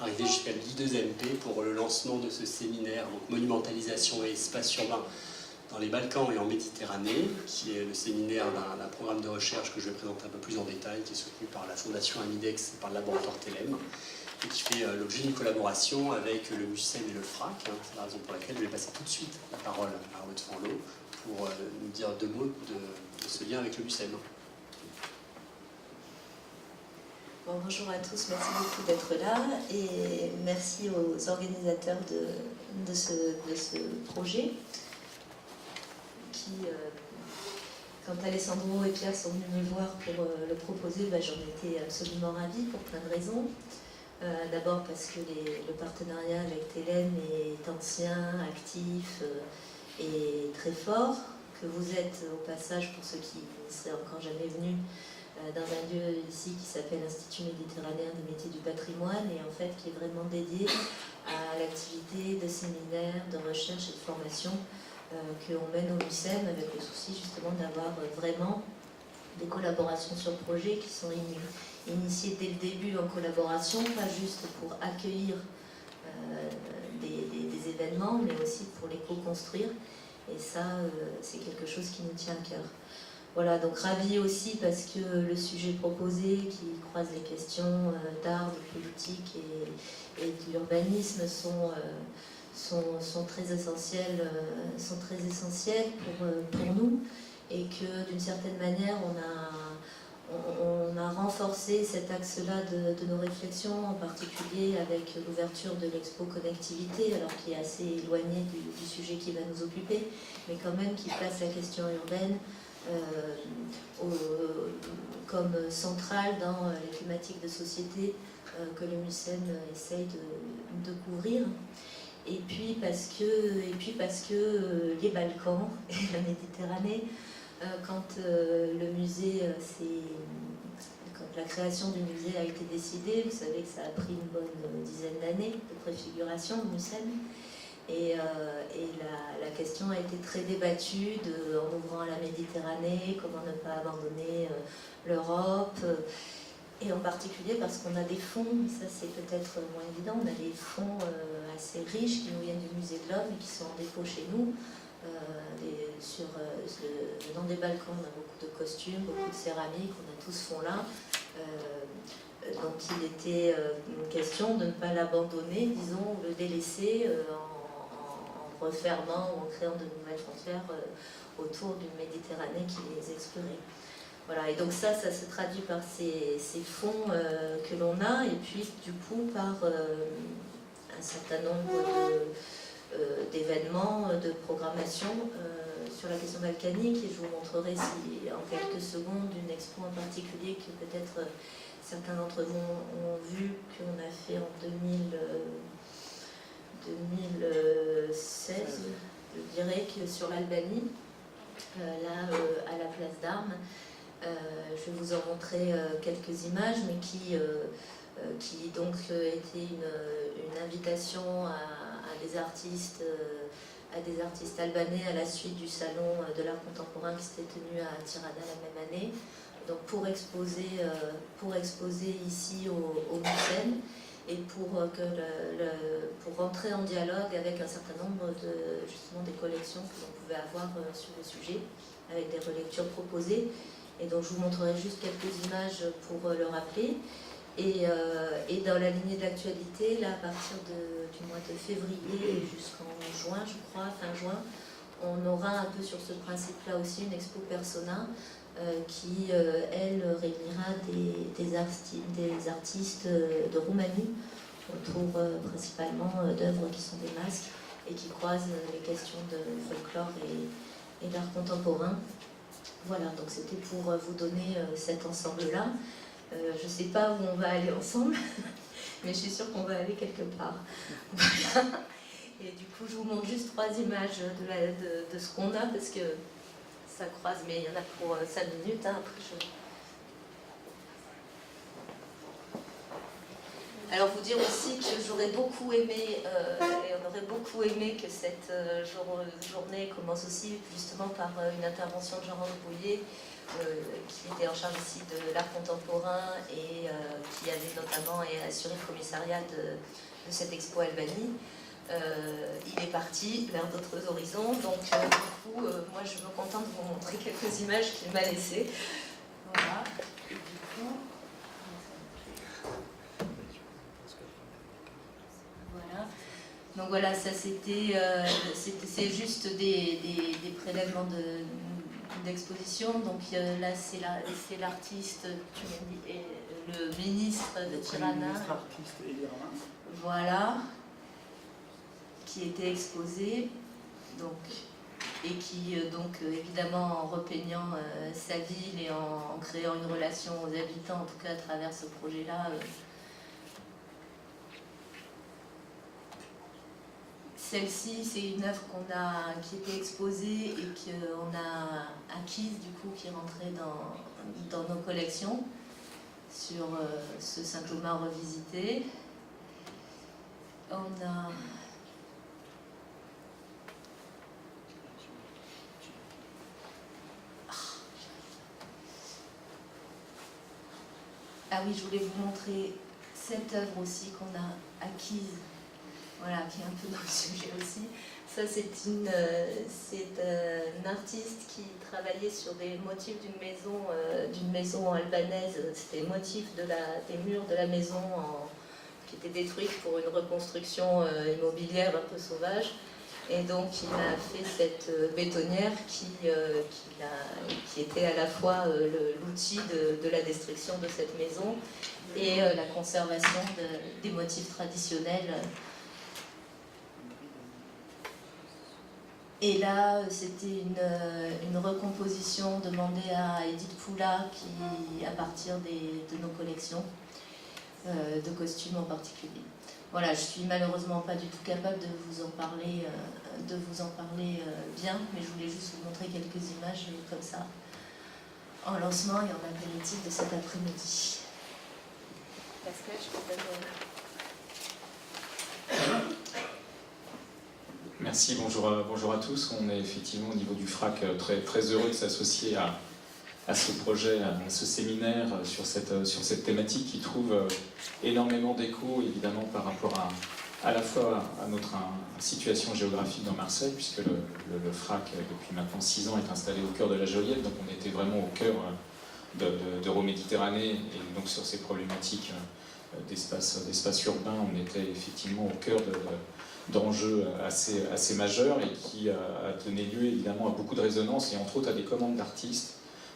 arriver jusqu'à l'I2MP pour le lancement de ce séminaire, donc monumentalisation et espace urbain dans les Balkans et en Méditerranée, qui est le séminaire d'un programme de recherche que je vais présenter un peu plus en détail, qui est soutenu par la Fondation Amidex et par le laboratoire TELEM, et qui fait l'objet d'une collaboration avec le MUCEM et le FRAC. C'est la raison pour laquelle je vais passer tout de suite la parole à Aude Fanlot pour nous dire deux mots de ce lien avec le MUCEM. Bon, bonjour à tous, merci beaucoup d'être là et merci aux organisateurs de ce projet qui, quand Alessandro et Pierre sont venus me voir pour le proposer, j'en étais absolument ravie pour plein de raisons. D'abord parce que le partenariat avec TELEM est ancien, actif et très fort, que vous êtes au passage, pour ceux qui ne seraient encore jamais venus, dans un lieu ici qui s'appelle l'Institut méditerranéen des métiers du patrimoine et en fait qui est vraiment dédié à l'activité de séminaires, de recherche et de formation qu'on mène au MUCEM avec le souci justement d'avoir vraiment des collaborations sur projet qui sont initiées dès le début en collaboration, pas juste pour accueillir des événements mais aussi pour les co-construire et ça c'est quelque chose qui nous tient à cœur. Voilà, donc ravi aussi parce que le sujet proposé qui croise les questions d'art, de politique et d'urbanisme sont très essentiels pour nous et que d'une certaine manière on a renforcé cet axe-là de nos réflexions, en particulier avec l'ouverture de l'expo Connectivité, alors qui est assez éloigné du sujet qui va nous occuper, mais quand même qui place la question urbaine comme centrale dans les thématiques de société que le MUCEM essaye de couvrir. Et puis parce que les Balkans et la Méditerranée, quand la création du musée a été décidée, vous savez que ça a pris une bonne dizaine d'années de préfiguration du MUCEM. Et la question a été très débattue en ouvrant à la Méditerranée, comment ne pas abandonner l'Europe, et en particulier parce qu'on a des fonds, ça c'est peut-être moins évident, on a des fonds assez riches qui nous viennent du Musée de l'Homme et qui sont en dépôt chez nous. Sur le nom des Balkans, on a beaucoup de costumes, beaucoup de céramique, on a tout ce fonds-là. Donc il était une question de ne pas l'abandonner, disons, le délaisser en refermant ou en créant de nouvelles frontières autour d'une Méditerranée qui les exclurait. Voilà, et donc ça se traduit par ces fonds que l'on a, et puis du coup par un certain nombre d'événements, de programmation sur la question balkanique, et je vous montrerai en quelques secondes une expo en particulier que peut-être certains d'entre vous ont vu, qu'on a fait en 2016, je dirais, que sur l'Albanie, là à la place d'Armes. Je vais vous en montrer quelques images, mais qui donc était une invitation à des artistes albanais à la suite du salon de l'art contemporain qui s'était tenu à Tirana la même année. Donc pour exposer ici au MUCEM et pour rentrer en dialogue avec un certain nombre justement des collections que l'on pouvait avoir sur le sujet, avec des relectures proposées. Et donc je vous montrerai juste quelques images pour le rappeler. Et dans la lignée de l'actualité, là, à partir du mois de février jusqu'en juin, je crois, fin juin, on aura un peu sur ce principe-là aussi une expo Persona qui, elle, réunira des artistes de Roumanie autour principalement d'œuvres qui sont des masques et qui croisent les questions de folklore et d'art contemporain. Voilà, donc c'était pour vous donner cet ensemble-là. Je ne sais pas où on va aller ensemble, mais je suis sûre qu'on va aller quelque part. Voilà. Et du coup, je vous montre juste 3 images de ce qu'on a, parce que ça croise, mais il y en a pour 5 minutes. Après, Alors vous dire aussi que j'aurais beaucoup aimé, et on aurait beaucoup aimé que cette journée commence aussi justement par une intervention de Jean-Rose Bouillet, qui était en charge ici de l'art contemporain et qui avait notamment assuré le commissariat de cette expo Albanie. Il est parti vers d'autres horizons, donc du coup, moi je me contente de vous montrer quelques images qu'il m'a laissées. Voilà. Et du coup, voilà. Donc voilà, ça c'est juste des prélèvements d'exposition. Donc là c'est l'artiste, le ministre de Tirana. Voilà. Qui était exposé, donc, et qui donc évidemment en repeignant sa ville et en créant une relation aux habitants, en tout cas à travers ce projet-là. Celle-ci, c'est une œuvre qui était exposée et qu'on a acquise, du coup, qui est rentrée dans nos collections sur ce Saint-Thomas revisité. On a... Ah oui, je voulais vous montrer cette œuvre aussi qu'on a acquise, voilà, qui est un peu dans le sujet aussi. Ça, c'est un artiste qui travaillait sur des motifs d'une maison albanaise. C'était les motifs des murs de la maison qui étaient détruits pour une reconstruction immobilière un peu sauvage. Et donc il a fait cette bétonnière qui était à la fois l'outil de la destruction de cette maison et la conservation des motifs traditionnels. Et là, c'était une recomposition demandée à Edith Poula à partir de nos collections, de costumes en particulier. Voilà, je suis malheureusement pas du tout capable de vous en parler bien, mais je voulais juste vous montrer quelques images comme ça, en lancement et en apéritif de cet après-midi. Pascal, je peux Merci, bonjour à tous. On est effectivement au niveau du FRAC très, très heureux de s'associer à ce projet, à ce séminaire sur cette thématique qui trouve énormément d'écho évidemment par rapport à la fois à notre situation géographique dans Marseille, puisque le FRAC depuis maintenant 6 ans est installé au cœur de la Joliette, donc on était vraiment au cœur d'Euroméditerranée, et donc sur ces problématiques d'espace urbain, on était effectivement au cœur d'enjeux assez majeurs et qui a donné lieu évidemment à beaucoup de résonances et entre autres à des commandes d'artistes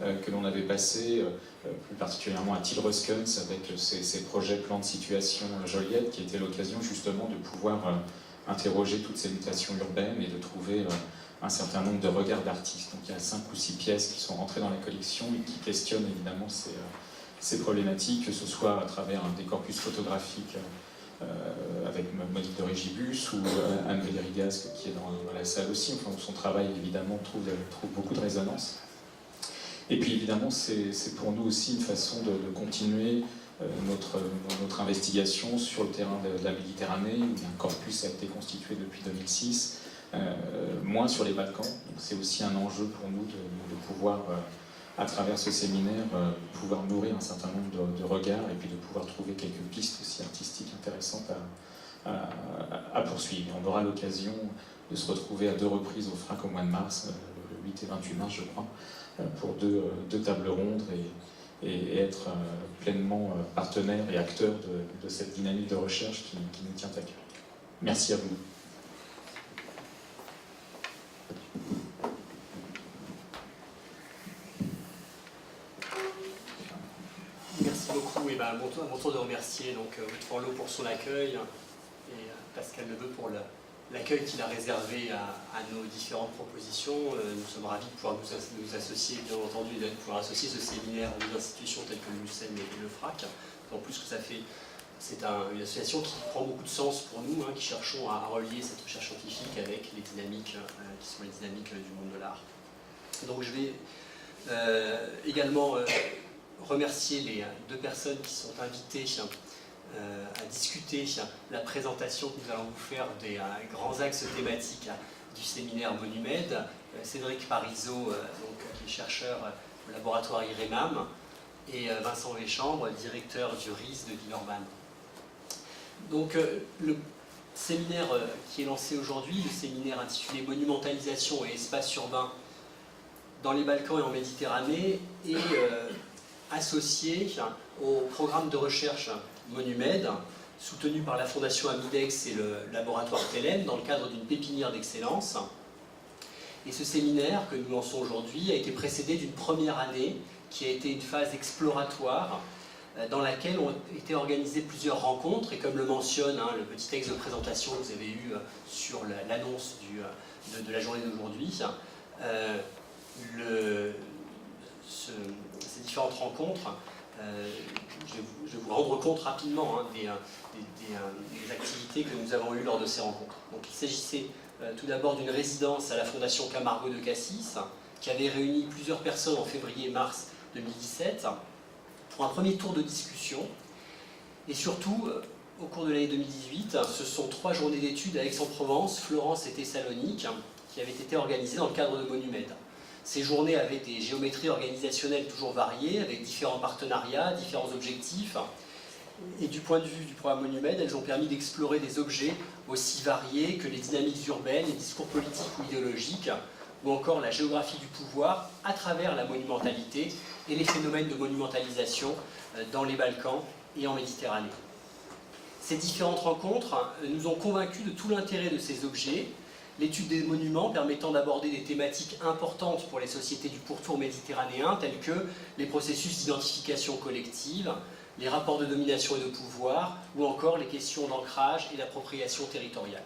que l'on avait passées, plus particulièrement à Till Ruskens avec ses projets plans de situation Joliette, qui était l'occasion justement de pouvoir interroger toutes ces mutations urbaines et de trouver un certain nombre de regards d'artistes. Donc il y a 5 ou 6 pièces qui sont rentrées dans la collection et qui questionnent évidemment ces problématiques, que ce soit à travers des corpus photographiques avec Monique de Régibus ou Anne-Valérie Gasque qui est dans la salle aussi. Enfin, son travail évidemment trouve beaucoup de résonance. Et puis évidemment c'est pour nous aussi une façon de continuer notre investigation sur le terrain de la Méditerranée, où un corpus a été constitué depuis 2006, moins sur les Balkans. C'est aussi un enjeu pour nous de pouvoir, à travers ce séminaire, pouvoir nourrir un certain nombre de regards et puis de pouvoir trouver quelques pistes aussi artistiques intéressantes à poursuivre. On aura l'occasion de se retrouver à 2 reprises au FRAC au mois de mars, le 8 et 28 mars je crois, pour deux tables rondes et être pleinement partenaire et acteur de cette dynamique de recherche qui nous tient à cœur. Merci à vous. Merci beaucoup. Et à mon tour de remercier donc Ruth Forlot pour son accueil et Pascal Neveu pour l'accueil qu'il a réservé à nos différentes propositions. Nous sommes ravis de pouvoir nous associer, bien entendu, de pouvoir associer ce séminaire à des institutions telles que l'ULSEM et le FRAC. En plus que c'est une association qui prend beaucoup de sens pour nous, qui cherchons à relier cette recherche scientifique avec les dynamiques qui sont les dynamiques du monde de l'art. Donc je vais également remercier les 2 personnes qui sont invitées à discuter la présentation que nous allons vous faire des grands axes thématiques du séminaire Monumed. Cédric Parisot, qui est chercheur au laboratoire IREMAM, et Vincent Véchambre, directeur du RIS de Villeurbanne. Donc le séminaire qui est lancé aujourd'hui, le séminaire intitulé Monumentalisation et espace urbain dans les Balkans et en Méditerranée, est associé au programme de recherche Monumed, soutenu par la Fondation Amidex et le laboratoire TELEM dans le cadre d'une pépinière d'excellence. Et ce séminaire que nous lançons aujourd'hui a été précédé d'une première année qui a été une phase exploratoire dans laquelle ont été organisées plusieurs rencontres, et comme le mentionne le petit texte de présentation que vous avez eu sur l'annonce de la journée d'aujourd'hui, ces différentes rencontres, je vais vous rendre compte rapidement des activités que nous avons eues lors de ces rencontres. Donc, il s'agissait tout d'abord d'une résidence à la Fondation Camargo de Cassis, qui avait réuni plusieurs personnes en février-mars 2017, pour un premier tour de discussion. Et surtout, au cours de l'année 2018, ce sont 3 journées d'études à Aix-en-Provence, Florence et Thessalonique, qui avaient été organisées dans le cadre de Monumed. Ces journées avaient des géométries organisationnelles toujours variées, avec différents partenariats, différents objectifs. Et du point de vue du programme Monumed, elles ont permis d'explorer des objets aussi variés que les dynamiques urbaines, les discours politiques ou idéologiques, ou encore la géographie du pouvoir à travers la monumentalité et les phénomènes de monumentalisation dans les Balkans et en Méditerranée. Ces différentes rencontres nous ont convaincus de tout l'intérêt de ces objets, l'étude des monuments permettant d'aborder des thématiques importantes pour les sociétés du pourtour méditerranéen, telles que les processus d'identification collective, les rapports de domination et de pouvoir, ou encore les questions d'ancrage et d'appropriation territoriale.